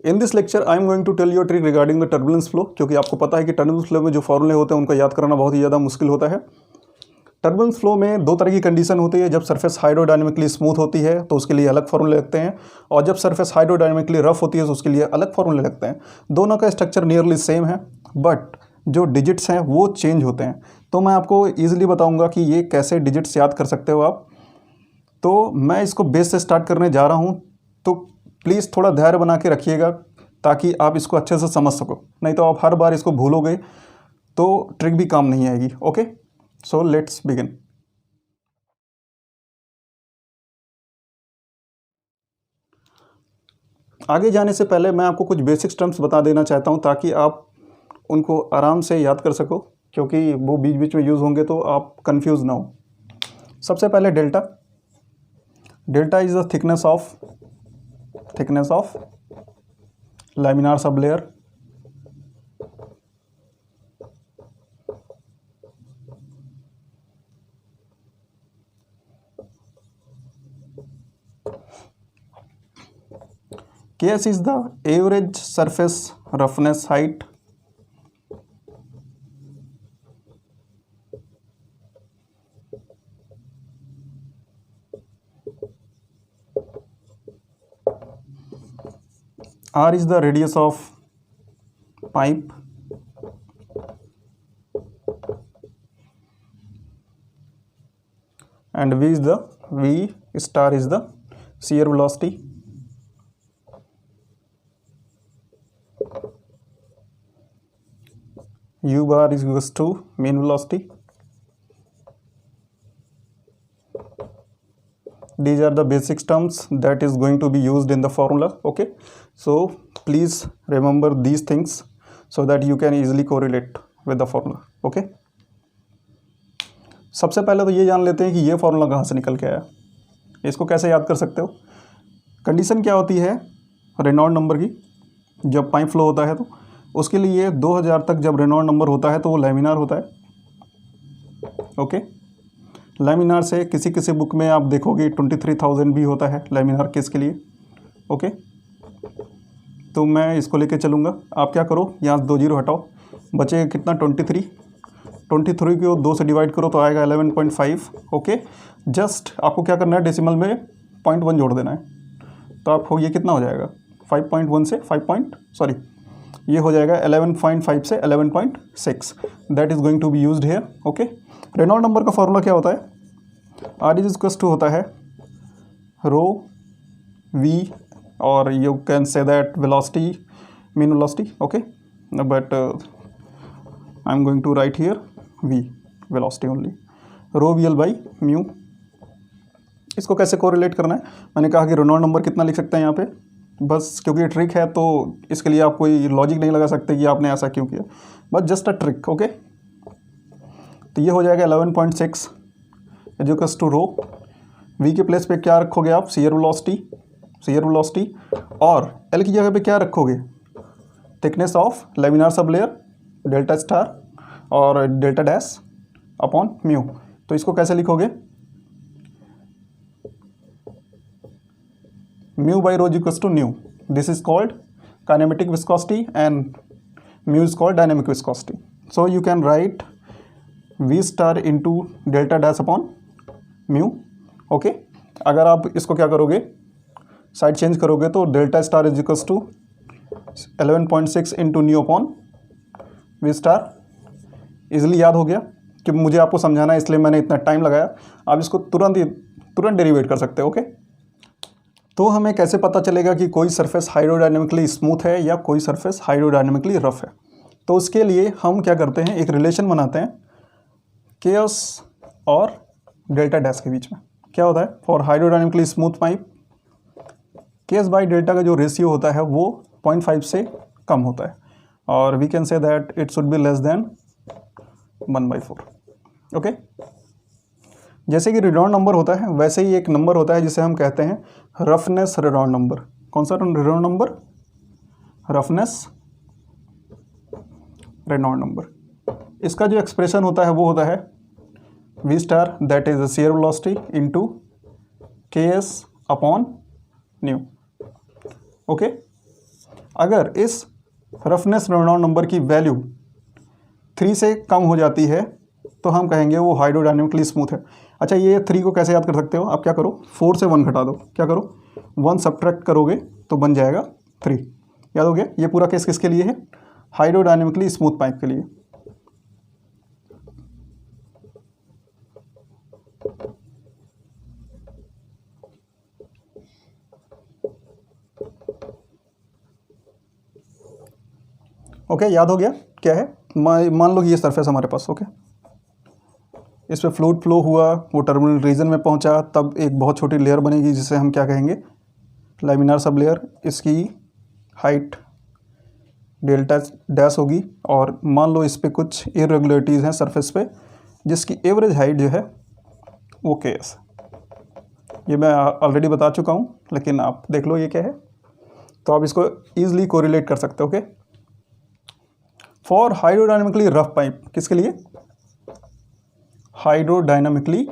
In this lecture I am going to tell you trick regarding the turbulence flow, क्योंकि आपको पता है कि टर्बुलेंस फ्लो में जो फॉर्मूले होते हैं उनका याद करना बहुत ही ज़्यादा मुश्किल होता है। टर्बुलेंस फ्लो में दो तरह की कंडीशन होती है। जब सरफेस हाइड्रोडायनेमिकली स्मूथ होती है तो उसके लिए अलग फॉर्मूले लगते हैं, और जब सरफेस हाइड्रोडायनेमिकली रफ होती है तो उसके लिए अलग फॉर्मूले लगते हैं। दोनों का स्ट्रक्चर नियरली सेम है, बट जो डिजिट्स हैं वो चेंज होते हैं। तो मैं आपको ईजिली बताऊंगा कि ये कैसे डिजिट्स याद कर सकते हो आप। तो मैं इसको बेस से स्टार्ट करने जा रहा हूँ, तो प्लीज़ थोड़ा धैर्य बना के रखिएगा ताकि आप इसको अच्छे से समझ सको, नहीं तो आप हर बार इसको भूलोगे तो ट्रिक भी काम नहीं आएगी। Okay, so let's begin. आगे जाने से पहले मैं आपको कुछ बेसिक्स टर्म्स बता देना चाहता हूँ ताकि आप उनको आराम से याद कर सको, क्योंकि वो बीच बीच में यूज़ होंगे तो आप कंफ्यूज ना हो। सबसे पहले delta. Delta is the thickness of laminar sub layer. Ks is the average surface roughness height. R is the radius of pipe. And V star is the shear velocity. U bar is equals to mean velocity. These are the basic terms that is going to be used in the formula. Okay, so please remember these things so that you can easily correlate with the formula. Okay, सबसे पहले तो ये जान लेते हैं कि ये formula कहाँ से निकल के आया, इसको कैसे याद कर सकते हो। कंडीशन क्या होती है रेनॉल्ड नंबर की, जब पाइप फ्लो होता है तो उसके लिए 2000 तक जब रेनॉल्ड नंबर होता है तो वो लैमिनार होता है। ओके, लैमिनार से किसी किसी बुक में आप देखोगे 23,000 भी होता है लैमिनार केस के लिए। ओके, तो मैं इसको लेके चलूँगा। आप क्या करो, यहाँ 2 जीरो हटाओ, बचे कितना 23 को 2 से डिवाइड करो तो आएगा 11.5। ओके, जस्ट आपको क्या करना है, डेसिमल में 0.1 जोड़ देना है, तो आपको ये कितना हो जाएगा 5.1 से ये हो जाएगा 11.5 से 11.6। That is going to be used here. Okay, Reynold number का फॉर्मूला क्या होता है, आर इज इक्वल्स टू होता है रो वी, और you can say that velocity, mean velocity. Okay, but I am going to write here V velocity only, rho V L by mu. इसको कैसे correlate करना है, मैंने कहा कि रेनॉल्ड नंबर कितना लिख सकते हैं यहाँ पे, बस क्योंकि ये ट्रिक है तो इसके लिए आप कोई लॉजिक नहीं लगा सकते कि आपने ऐसा क्यों किया, बस जस्ट अ ट्रिक। ओके, तो ये हो जाएगा 11.6 इक्वल्स टू रो, वी के प्लेस पे क्या रखोगे आप, शेयर वेलोसिटी, और एल की जगह पे क्या रखोगे, thickness of laminar sub layer delta star और डेल्टा डैश अपॉन म्यू। तो इसको कैसे लिखोगे, mu by rho is equals to nu. This is called kinematic viscosity and mu is called dynamic viscosity. So you can write v star into delta dash upon mu. Okay, अगर आप इसको क्या करोगे, side change करोगे तो delta star is equals to 11.6 into nu upon V star. Easily याद हो गया कि मुझे आपको समझाना है इसलिए मैंने इतना टाइम लगाया, आप इसको तुरंत डेरिवेट कर सकते हो। ओके, तो हमें कैसे पता चलेगा कि कोई सरफेस हाइड्रोडायनेमिकली स्मूथ है या कोई सरफेस हाइड्रोडायनेमिकली रफ है, तो उसके लिए हम क्या करते हैं, एक रिलेशन बनाते हैं केएस और डेल्टा डैश के बीच में। क्या होता है, for hydrodynamically smooth pipe KS by delta का जो रेशियो होता है वो 0.5 से कम होता है, और we can say that it should be less than 1/4। Okay, जैसे कि रेनॉल्ड नंबर होता है वैसे ही एक नंबर होता है जिसे हम कहते हैं रफनेस रेनॉल्ड नंबर। कौन सा Reynold number, roughness Reynold number. इसका जो एक्सप्रेशन होता है वो होता है V star that is shear velocity into K S upon nu. Okay, अगर इस रफनेस रेनॉल्ड नंबर की वैल्यू 3 से कम हो जाती है तो हम कहेंगे वो हाइड्रोडायनेमिकली स्मूथ है। अच्छा, ये 3 को कैसे याद कर सकते हो आप? क्या करो, 4 से 1 घटा दो। क्या करो, 1 सब्ट्रैक्ट करोगे तो बन जाएगा 3। याद हो गया? ये पूरा केस किसके लिए है? हाइड्रोडायनेमिकली स्मूथ पाइप के लिए। ओके, याद हो गया क्या है? मान लो कि ये सरफेस हमारे पास, ओके, इस पर फ्लूइड फ्लो हुआ, वो टर्मिनल रीजन में पहुंचा, तब एक बहुत छोटी लेयर बनेगी जिसे हम क्या कहेंगे? Laminar sub layer. इसकी हाइट डेल्टा डैश होगी और मान लो इस पर कुछ इरेगुलरिटीज़ हैं सरफेस पे, जिसकी एवरेज हाइट जो है वो केएस। ये मैं ऑलरेडी बता चुका हूँ, लेकिन आप देख लो ये क्या है, तो आप इसको ईजिली कोरिलेट कर सकते हो। Okay, for hydrodynamically rough pipe, किसके लिए? हाइड्रोडायनामिकली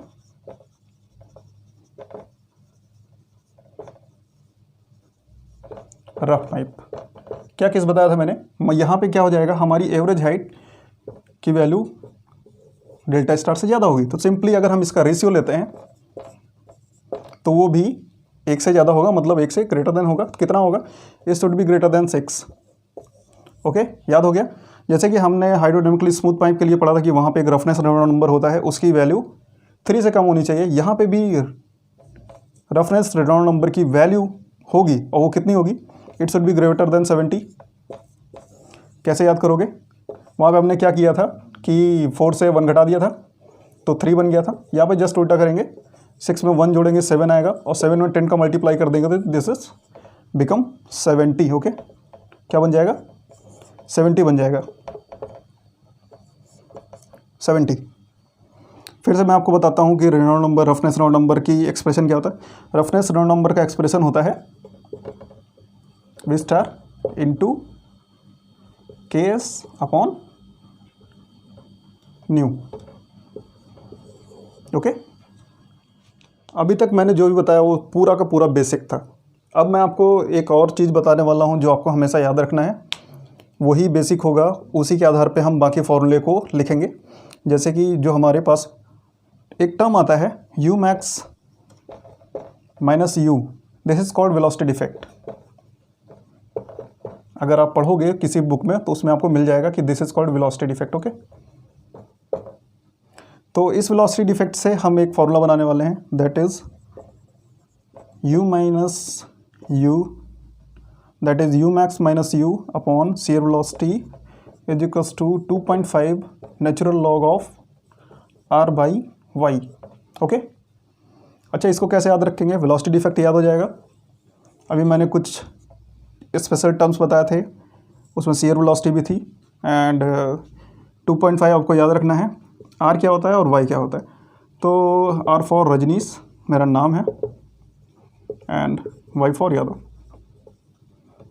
रफ पाइप। क्या केस बताया था मैंने? यहाँ पे क्या हो जाएगा, हमारी एवरेज हाइट की वैल्यू डेल्टा स्टार से ज़्यादा होगी, तो सिंपली अगर हम इसका रेशियो लेते हैं तो वो भी 1 से ज़्यादा होगा, मतलब 1 से ग्रेटर देन होगा। कितना होगा? It should be greater than 6। Okay, याद हो गया? जैसे कि हमने हाइड्रोडायनेमिकली स्मूथ पाइप के लिए पढ़ा था कि वहाँ पे एक रफनेस रेनॉल्ड नंबर होता है, उसकी वैल्यू 3 से कम होनी चाहिए। यहाँ पे भी रफनेस रेनॉल्ड नंबर की वैल्यू होगी, और वो कितनी होगी? It should be greater than 70। कैसे याद करोगे? वहाँ पे हमने क्या किया था कि 4 से 1 घटा दिया था तो 3 बन गया था। यहाँ पे जस्ट उल्टा करेंगे, 6 में 1 जोड़ेंगे 7 आएगा, और 7 में 10 का मल्टीप्लाई कर देंगे तो दिस इज बिकम 70। ओके, क्या बन जाएगा? 70 बन जाएगा, 70। फिर से मैं आपको बताता हूँ कि Reynold number, roughness Reynold number की एक्सप्रेशन क्या होता है। रफनेस रेनॉल्ड नंबर का एक्सप्रेशन होता है V star into KS upon nu. Okay, अभी तक मैंने जो भी बताया वो पूरा का पूरा बेसिक था। अब मैं आपको एक और चीज़ बताने वाला हूँ जो आपको हमेशा याद रखना है। वही बेसिक होगा, उसी के आधार पे हम बाकी फॉर्मूले को लिखेंगे। जैसे कि जो हमारे पास एक टर्म आता है U max minus U, this is called velocity defect. अगर आप पढ़ोगे किसी बुक में तो उसमें आपको मिल जाएगा कि this is called velocity defect. Okay, तो इस वेलोसिटी डिफेक्ट से हम एक फॉर्मूला बनाने वाले हैं, that is U minus U, that is U max minus U upon shear velocity is equals to 2.5 natural log of R by Y। Okay, अच्छा, इसको कैसे याद रखेंगे? वेलोसिटी डिफेक्ट याद हो जाएगा। अभी मैंने कुछ स्पेशल टर्म्स बताए थे, उसमें shear velocity भी थी, एंड 2.5 आपको याद रखना है। R क्या होता है और Y क्या होता है? तो R फॉर रजनीश मेरा नाम है, एंड Y फॉर यादव।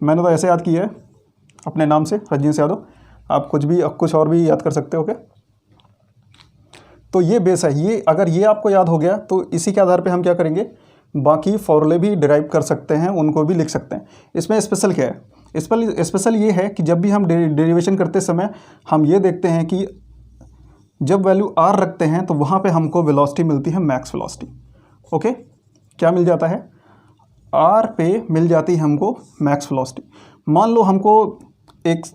मैंने तो ऐसे याद किया है अपने नाम से, रजनीश यादव। आप कुछ और भी याद कर सकते हो। ओके, तो ये बेस है। ये अगर ये आपको याद हो गया तो इसी के आधार पे हम क्या करेंगे, बाकी फॉर्मूले भी डिराइव कर सकते हैं, उनको भी लिख सकते हैं। इसमें स्पेशल क्या है? स्पेशल ये है कि जब भी हम डेरिवेशन करते समय हम ये देखते हैं कि जब वैल्यू R रखते हैं तो वहाँ पे हमको वेलोसिटी मिलती है मैक्स वेलोसिटी। ओके, क्या मिल जाता है? R पे मिल जाती है हमको मैक्स वेलोसिटी। मान लो हमको एक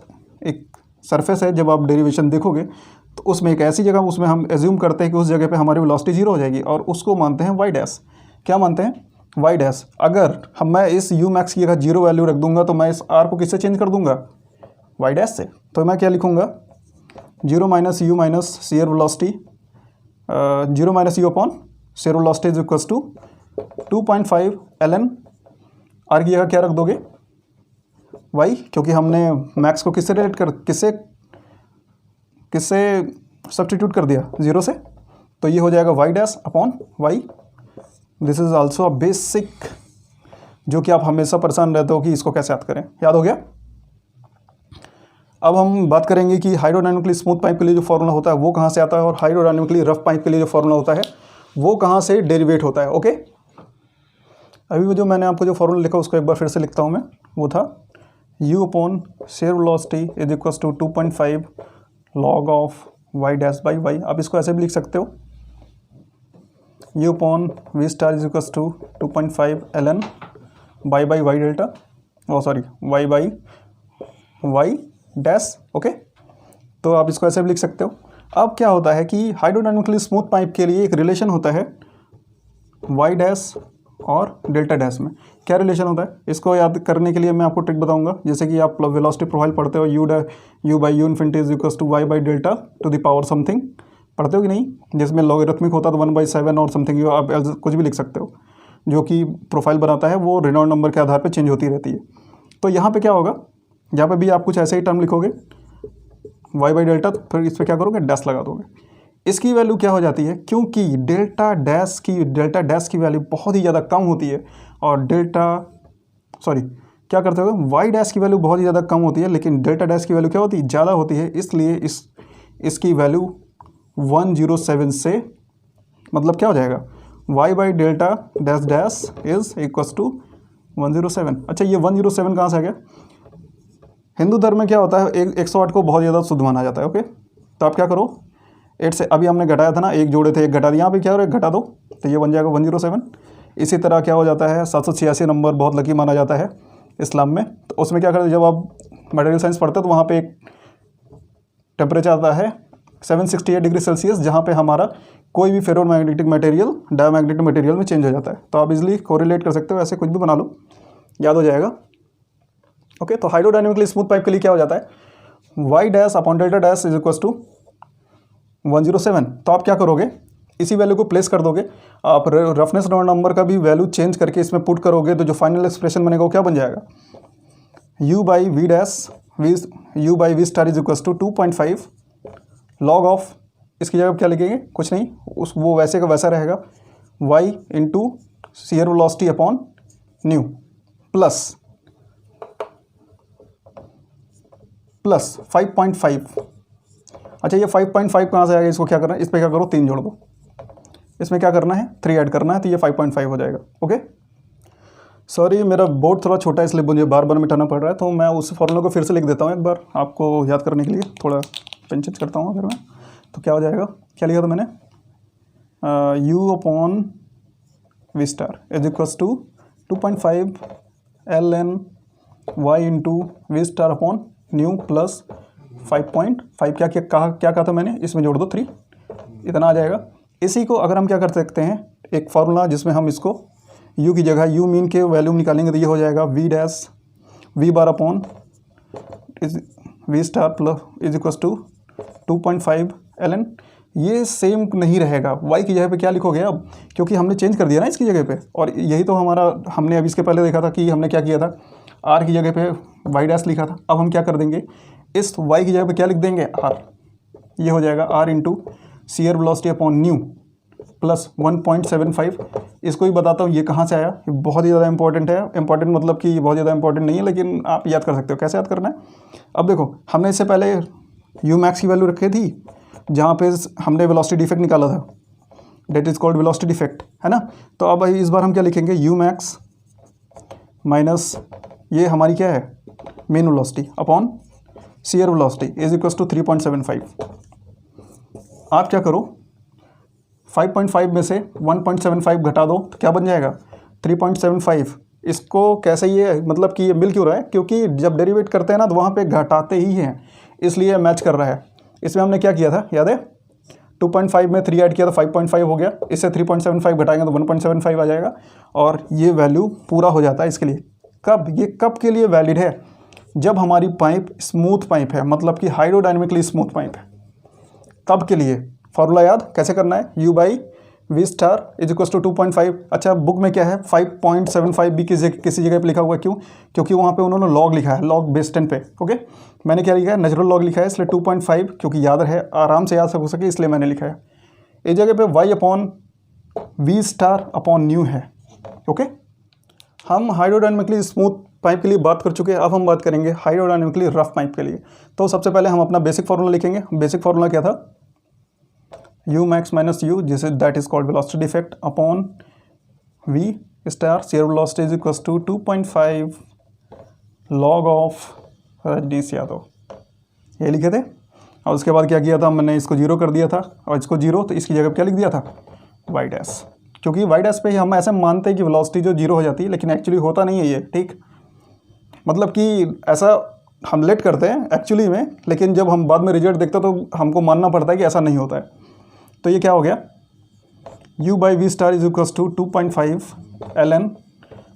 सरफेस है, जब आप डेरिवेशन देखोगे तो उसमें एक ऐसी जगह, उसमें हम एज्यूम करते हैं कि उस जगह पे हमारी वेलोसिटी 0 हो जाएगी, और उसको मानते हैं y डैश। क्या मानते हैं? y dash. अगर मैं इस U मैक्स की जगह 0 वैल्यू रख दूंगा तो मैं इस R को किससे चेंज कर दूंगा? y डैश से। तो मैं क्या लिखूंगा? 0 minus U minus shear velocity, 0 minus U upon shear velocity is equals to 2.5 ln। R की जगह क्या रख दोगे? y, क्योंकि हमने मैक्स को किससे सब्स्टिट्यूट कर दिया? 0 से। तो ये हो जाएगा y dash upon y। This is also a basic, जो कि आप हमेशा परेशान रहते हो कि इसको कैसे याद करें। याद हो गया? अब हम बात करेंगे कि हाइड्रोडायनेमिकली स्मूथ पाइप के लिए जो फॉर्मूला होता है वो कहाँ से आता है, और हाइड्रोडायनेमिकली रफ पाइप के लिए जो फॉर्मूला होता है वो कहाँ से डेरिवेट होता है। ओके, अभी जो मैंने आपको जो फॉर्मूला लिखा उसको एक बार फिर से लिखता हूँ मैं। वो था u upon shear velocity is equals to 2.5 log of y dash by Y. आप इसको ऐसे भी लिख सकते हो, u upon v star is equals to 2.5 ln y by Y delta, oh sorry y by Y dash. Okay, तो आप इसको ऐसे भी लिख सकते हो। अब क्या होता है कि हाइड्रोडायनामिकली स्मूथ पाइप के लिए एक रिलेशन होता है y डैश और डेल्टा डैश में। क्या रिलेशन होता है, इसको याद करने के लिए मैं आपको ट्रिक बताऊंगा। जैसे कि आप वेलोसिटी प्रोफाइल पढ़ते हो, u by U infinity is equals to y by delta to the power something, पढ़ते हो कि नहीं, जिसमें लॉगरिथमिक होता है तो 1/7 और समथिंग, आप कुछ भी लिख सकते हो। जो कि प्रोफाइल बनाता है वो रेनॉल्ड नंबर के आधार पर चेंज होती रहती है। तो यहाँ पर क्या होगा, यहाँ पर भी आप कुछ ऐसे ही टर्म लिखोगे y बाई डेल्टा, फिर इस पर क्या करोगे, डैश लगा दोगे। इसकी वैल्यू क्या हो जाती है, क्योंकि डेल्टा डैश की वैल्यू बहुत ही ज़्यादा कम होती है और क्या करते हो, वाई डैश की वैल्यू बहुत ही ज़्यादा कम होती है, लेकिन डेल्टा डैश की वैल्यू क्या होती है, ज़्यादा होती है। इसलिए इसकी वैल्यू 107 से, मतलब क्या हो जाएगा, y by delta dash dash is equals to 107। अच्छा, ये 107 कहाँ से आ गया, हिंदू धर्म में क्या होता है, 108 को बहुत ज़्यादा शुद्ध माना जाता है। ओके, तो आप क्या करो, 8 से अभी हमने घटाया था ना, एक जोड़े थे, एक घटा दिया, यहाँ पे क्या हो रहा है, घटा दो, तो ये बन जाएगा 107। इसी तरह क्या हो जाता है, 786 नंबर बहुत लकी माना जाता है इस्लाम में। तो उसमें क्या करते हैं, जब आप मटेरियल साइंस पढ़ते हो तो वहाँ पे एक टेम्परेचर आता है 768 डिग्री सेल्सियस, जहाँ पे हमारा कोई भी फेरोमैग्नेटिक मटेरियल डायमैग्नेटिक मटेरियल में चेंज हो जाता है। तो आप इजिली कोरिलेट कर सकते हो, ऐसे कुछ भी बना लो, याद हो जाएगा। ओके, तो हाइड्रोडायनेमिकली स्मूथ पाइप के लिए क्या हो जाता है, Y dash upon delta dash is equals to 107। तो आप क्या करोगे, इसी वैल्यू को प्लेस कर दोगे। आप रफनेस नंबर का भी वैल्यू चेंज करके इसमें पुट करोगे, तो जो फाइनल एक्सप्रेशन बनेगा वो क्या बन जाएगा, u by V dash u by V star is equals to 2.5 log of, इसकी जगह क्या लिखेंगे, कुछ नहीं, वो वैसे का वैसा रहेगा, y into shear velocity upon nu plus 5.5। अच्छा, ये 5.5 कहाँ से आएगा, इसको क्या करना है, इस पर क्या करो, 3 जोड़ दो, इसमें क्या करना है, 3 ऐड करना है, तो ये 5.5 हो जाएगा। ओके, सॉरी मेरा बोर्ड थोड़ा छोटा है इसलिए मुझे बार बार मिटाना पड़ रहा है, तो मैं उस फॉर्मूला को फिर से लिख देता हूँ एक बार आपको याद करने के लिए। थोड़ा पेन चेंज करता हूँ अगर मैं, तो क्या हो जाएगा, क्या लिखा था मैंने, u upon V star is equals to 2.5 ln y into V star upon nu plus 5.5, क्या कहा था मैंने, इसमें जोड़ दो 3, इतना आ जाएगा। इसी को अगर हम क्या कर सकते हैं, एक फार्मूला जिसमें हम इसको u की जगह u मीन के वैल्यू निकालेंगे, तो ये हो जाएगा v dash v bar upon V star plus is equals to 2.5 ln। ये सेम नहीं रहेगा, y की जगह पे क्या लिखोगे अब, क्योंकि हमने चेंज कर दिया ना इसकी जगह पे, और यही तो हमारा हमने अभी इसके पहले देखा था कि हमने क्या किया था, r की जगह पे y डैश लिखा था। अब हम क्या कर देंगे, इस y की जगह पे क्या लिख देंगे, r, ये हो जाएगा r into shear velocity upon nu plus 1.75। इसको ही बताता हूँ ये कहाँ से आया, ये बहुत ही ज़्यादा इंपॉर्टेंट है। इंपॉर्टेंट मतलब कि बहुत ज़्यादा इंपॉर्टेंट नहीं है, लेकिन आप याद कर सकते हो। कैसे याद करना है, अब देखो हमने इससे पहले यू मैक्स की वैल्यू रखी थी, जहाँ पे हमने वेलोसिटी डिफेक्ट निकाला था, that is called velocity defect, है ना। तो अब इस बार हम क्या लिखेंगे, यू मैक्स माइनस ये हमारी क्या है, mean velocity upon shear velocity is equals to 3.75। आप क्या करो, 5.5 में से 1.75 घटा दो, तो क्या बन जाएगा 3.75। इसको कैसे, ये मतलब कि ये मिल क्यों रहा है, क्योंकि जब डेरिवेट करते हैं ना तो वहाँ पे घटाते ही हैं, इसलिए मैच कर रहा है। इसमें हमने क्या किया था, याद है, 2.5 में 3 ऐड किया तो 5.5 हो गया, इससे 3.75 घटाएंगे तो 1.75 आ जाएगा, और ये वैल्यू पूरा हो जाता है इसके लिए। कब के लिए वैलिड है, जब हमारी पाइप स्मूथ पाइप है, मतलब कि हाइड्रोडायनेमिकली स्मूथ पाइप है, तब के लिए। फॉर्मूला याद कैसे करना है, u by V star is equals to 2.5। अच्छा, बुक में क्या है 5.75 भी किसी जगह पे लिखा हुआ है, क्यों, क्योंकि वहाँ पे उन्होंने लॉग लिखा है, लॉग बेस 10 पे। ओके, मैंने क्या लिखा है, नेचुरल लॉग लिखा है, इसलिए 2.5, क्योंकि याद है, आराम से याद हो सके इसलिए मैंने लिखा है। इस जगह पे y upon V star upon nu है। ओके, हम हाइड्रोडायनेमिकली स्मूथ पाइप के लिए बात कर चुके हैं, अब हम बात करेंगे हाइड्रोडायनेमिकली रफ पाइप के लिए। तो सबसे पहले हम अपना बेसिक फार्मूला लिखेंगे। बेसिक फार्मूला क्या था, u मैक्स माइनस u, जिसे that is called velocity defect, upon v star shear velocity is equals to 2.5 log of Rajnish Yadav, ये लिखे थे। और उसके बाद क्या किया था, मैंने इसको जीरो कर दिया था और इसको जीरो, तो इसकी जगह क्या लिख दिया था, वाई डैश, क्योंकि वाई डैश पे हम ऐसे मानते हैं कि वेलोसिटी जो जीरो हो जाती है, लेकिन एक्चुअली होता नहीं है ये, ठीक। मतलब कि ऐसा हम लेट करते हैं एक्चुअली में, लेकिन जब हम बाद में रिजल्ट देखते हैं तो हमको मानना पड़ता है कि ऐसा नहीं होता है। तो ये क्या हो गया, u by V star is equals to 2.5 ln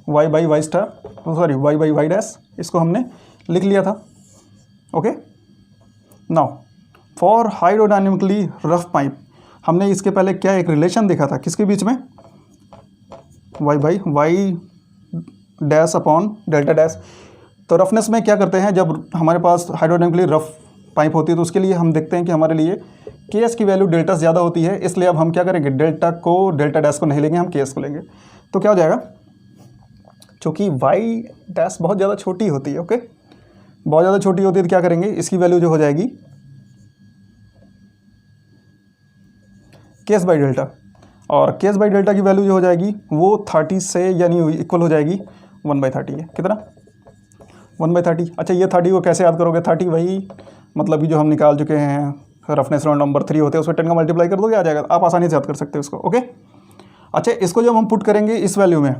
y by Y star, sorry y by Y dash, इसको हमने लिख लिया था। Okay, now for hydrodynamically rough pipe, हमने इसके पहले क्या एक रिलेशन देखा था, किसके बीच में, y by Y dash upon delta dash. तो रफनेस में क्या करते हैं, जब हमारे पास हाइड्रोडायनेमिकली रफ पाइप होती है तो उसके लिए हम देखते हैं कि हमारे लिए के एस की वैल्यू डेल्टा से ज़्यादा होती है, इसलिए अब हम क्या करेंगे, डेल्टा डैश को नहीं लेंगे, हम के एस को लेंगे। तो क्या हो जाएगा, चूँकि वाई डैश बहुत ज़्यादा छोटी होती है, ओके, बहुत ज़्यादा छोटी होती है, तो क्या करेंगे, इसकी वैल्यू जो हो जाएगी के एस बाई डेल्टा, और के एस बाई डेल्टा की वैल्यू जो हो जाएगी वो 30 से यानी इक्वल हो जाएगी 1/30 है, कितना, 1/30। अच्छा, ये 30 को कैसे याद करोगे, 30 वही मतलब कि जो हम निकाल चुके हैं, रफनेस राउंड नंबर 3 होते हैं, उसमें 10 का मल्टीप्लाई कर दोगे, आ जाएगा, आप आसानी से याद कर सकते हो इसको। ओके, अच्छा, इसको जब हम पुट करेंगे इस वैल्यू में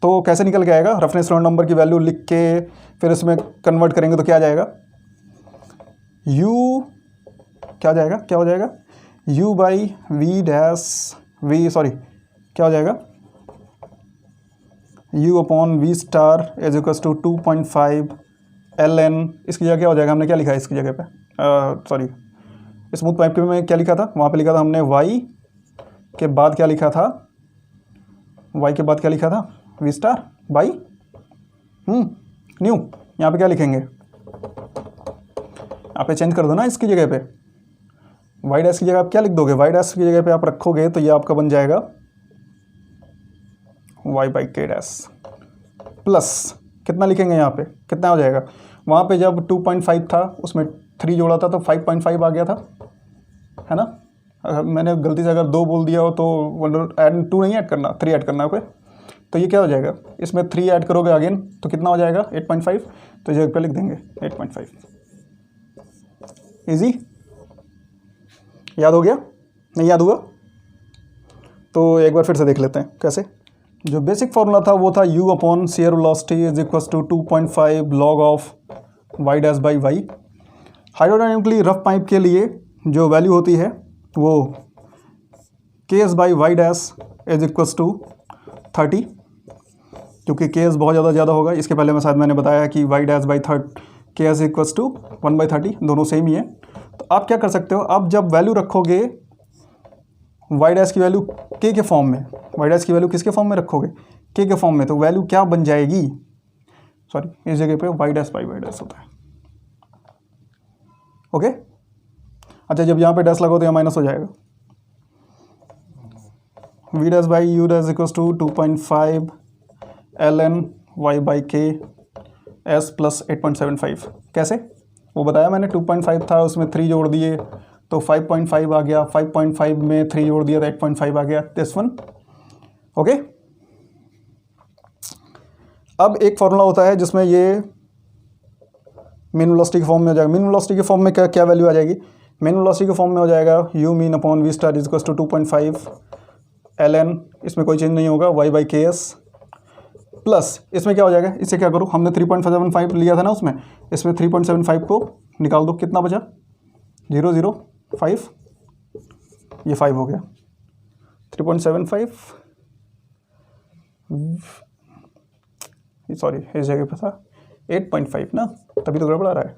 तो कैसे निकल के आएगा, रफनेस राउंड नंबर की वैल्यू लिख के फिर इसमें कन्वर्ट करेंगे तो क्या आ जाएगा, u क्या जाएगा, क्या हो जाएगा, u by V dash V, sorry क्या हो जाएगा, u upon V star is equals to 2.5 ln, इसकी जगह क्या हो जाएगा, हमने क्या लिखा है इसकी जगह पे, सॉरी स्मूथ पाइप के में क्या लिखा था, वहाँ पे लिखा था हमने y के बाद क्या लिखा था, y के बाद क्या लिखा था, वी स्टार बाई न्यू, यहाँ पे क्या लिखेंगे, यहाँ पे चेंज कर दो ना इसकी जगह पे, वाई डैश की जगह आप क्या लिख दोगे, वाई डैश की जगह पे आप रखोगे तो ये आपका बन जाएगा वाई बाई के डैश प्लस, कितना लिखेंगे यहाँ पे, कितना हो जाएगा, वहाँ पे जब 2.5 था उसमें 3 जोड़ा था तो 5.5 आ गया था, है ना। मैंने गलती से अगर 2 बोल दिया हो तो 2 नहीं ऐड करना, 3 ऐड करना, ओके। तो ये क्या हो जाएगा, इसमें 3 ऐड करोगे अगेन तो कितना हो जाएगा 8.5, तो जगह पे लिख देंगे 8.5। इजी, याद हो गया, नहीं याद हुआ तो एक बार फिर से देख लेते हैं कैसे। जो बेसिक फार्मूला था वो था u upon shear velocity is equals to 2.5 log of Y dash by Y. Hydrodynamically rough pipe के लिए जो वैल्यू होती है वो K S by Y dash is equals to 30, क्योंकि के एस बहुत ज़्यादा होगा। इसके पहले मैं शायद मैंने बताया कि Y dash by K S equals to 1/30, दोनों सेम ही है। तो आप क्या कर सकते हो, आप जब वैल्यू रखोगे वाई डैश की वैल्यू के फॉर्म में, वाई डैश की वैल्यू किसके फॉर्म में रखोगे, के फॉर्म में, तो वैल्यू क्या बन जाएगी, सॉरी इस जगह पे Y dash by Y dash होता है, ओके। अच्छा, जब यहाँ पे डैश लगो तो यहाँ माइनस हो जाएगा, V dash by U dash equals to 2.5 ln y by K S plus 8.75। कैसे, वो बताया मैंने, 2.5 था उसमें 3 जोड़ दिए तो 5.5 आ गया, 5.5 में 3 जोड़ दिया तो 8.5 आ गया, दिस वन, ओके। अब एक फार्मूला होता है जिसमें ये मीन वेलोसिटी के फॉर्म में हो जाएगा। मीन वेलोसिटी के फॉर्म में क्या क्या वैल्यू आ जाएगी, मीन वेलोसिटी के फॉर्म में हो जाएगा u mean upon V star is equals to 2.5 ln, इसमें कोई चेंज नहीं होगा, y by K S plus, इसमें क्या हो जाएगा, इससे क्या करो, हमने 3.75 लिया था ना उसमें, इसमें 3.75 को निकाल दो, कितना बचा 0.05, ये 5 हो गया, 3.75 सॉरी इस जगह पे था 8.5 ना, तभी तो गड़बड़ आ रहा है।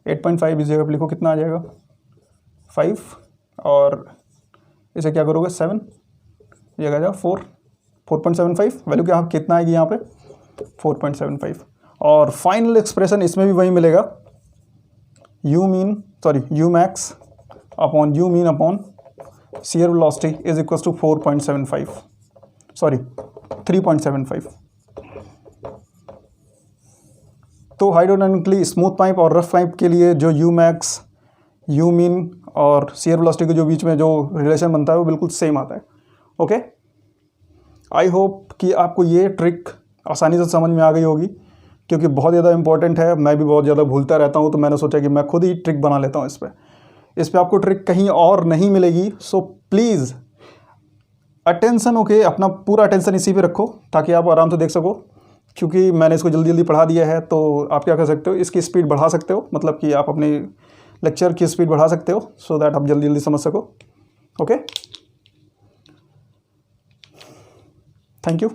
8.5 इस जगह पे लिखो, कितना आ जाएगा 5, और इसे क्या करोगे 7, ये आ जाएगा 4.75, वैल्यू क्या कितना आएगी यहाँ पे 4.75, और फाइनल एक्सप्रेशन इसमें भी वही मिलेगा, U max upon U mean upon shear velocity is equals to 4.75, sorry 3.75। तो हाइड्रोडायनेमिकली स्मूथ पाइप और रफ पाइप के लिए जो यू मैक्स, यू मीन और शेयर वेलोसिटी के जो बीच में जो रिलेशन बनता है वो बिल्कुल सेम आता है, ओके। आई होप कि आपको ये ट्रिक आसानी से समझ में आ गई होगी। क्योंकि बहुत ज़्यादा इंपॉर्टेंट है। मैं भी बहुत ज़्यादा भूलता रहता हूँ, तो मैंने सोचा कि मैं खुद ही ट्रिक बना लेता हूँ इस पर आपको ट्रिक कहीं और नहीं मिलेगी। सो प्लीज़ अटेंशन होके अपना पूरा अटेंशन इसी पे रखो ताकि आप आराम से देख सको। क्योंकि मैंने इसको जल्दी जल्दी पढ़ा दिया है, तो आप क्या कर सकते हो, इसकी स्पीड बढ़ा सकते हो, मतलब कि आप अपनी लेक्चर की स्पीड बढ़ा सकते हो सो दैट आप जल्दी जल्दी समझ सको। Okay, thank you.